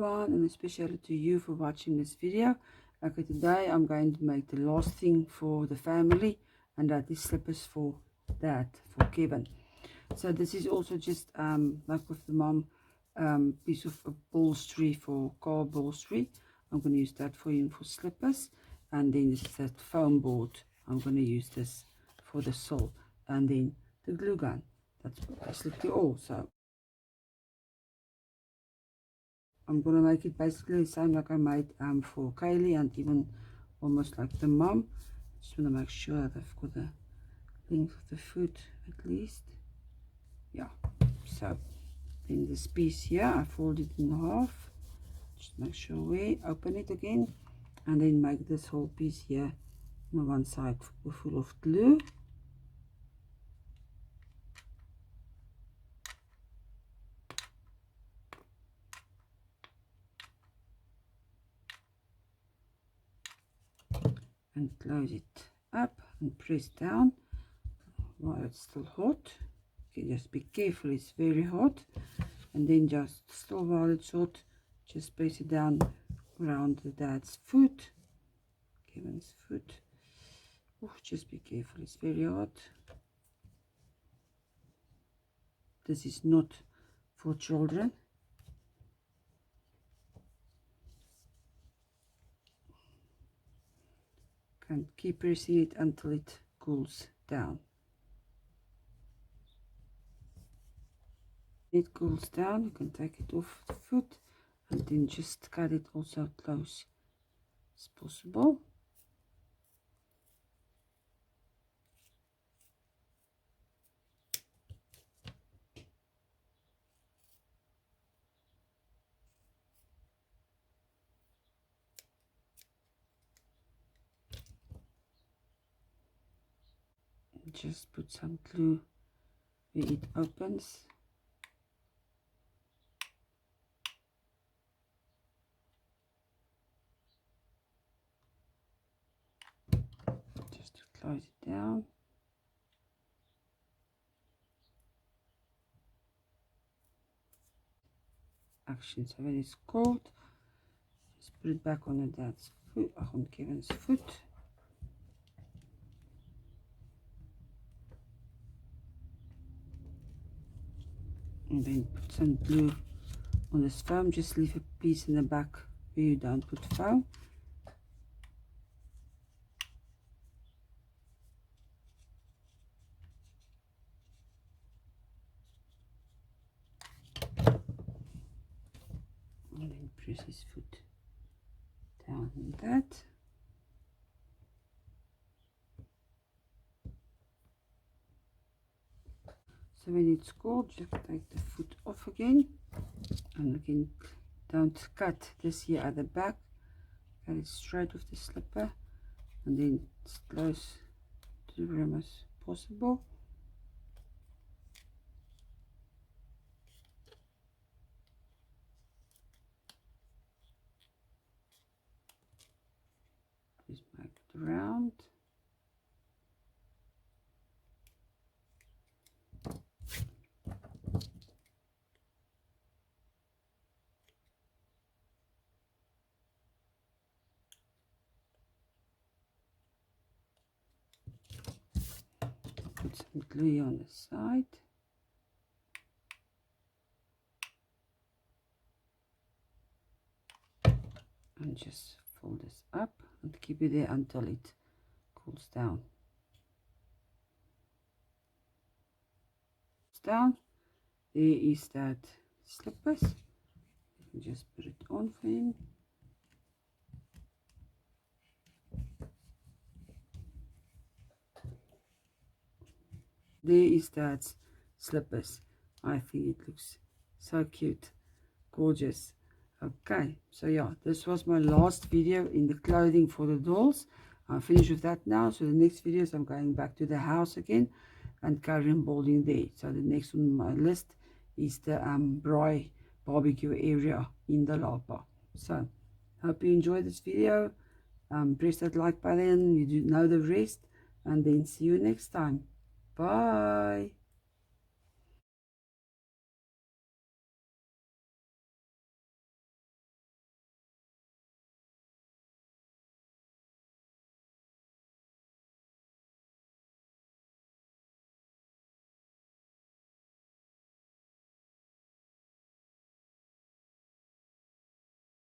everyone, and especially to you for watching this video. Okay, today I'm going to make the last thing for the family, and that is slippers for Dad, for Kevin. So this is also just like with the mom, piece of upholstery for car upholstery. I'm going to use that for him for slippers, and then this is that foam board. I'm going to use this for the sole, and then the glue gun. That's basically all. So I'm going to make it basically the same like I made for Kaylee, and even almost like the mom. Just want to make sure that I've got the length of the foot at least. Yeah, so then this piece here, I fold it in half. Just make sure we open it again, and then make this whole piece here on one side full of glue. And close it up and press down while it's still hot. Okay, just be careful, it's very hot. And then just still while it's hot, just press it down around the dad's foot, Kevin's foot. Oh, just be careful, it's very hot. This is not for children. And keep pressing it until it cools down. It cools down, you can take it off the foot and then just cut it also close as possible. And just put some glue where it opens. Just to close it down. Action. So when it's cold, just put it back on the dad's foot, on Kevin's foot. And then put some glue on this foam. Just leave a piece in the back where you don't put foam. And then press his foot down on that. So when it's cold, just take the foot off again, and again don't cut this here at the back, cut it straight with the slipper, and then as close to the rim as possible. Just make it round. Put some glue on the side. And just fold this up and keep it there until it cools down. Down, there is that slippers. You can just put it on for him. There is that slippers. I think it looks so cute, gorgeous. Okay, so yeah, this was my last video in the clothing for the dolls. I'm finished with that now. So the next videos, I'm going back to the house again and carrying building there. So the next on my list is the Braai barbecue area in the Lapa. So hope you enjoyed this video. Press that like button, you do know the rest, and then see you next time. Bye.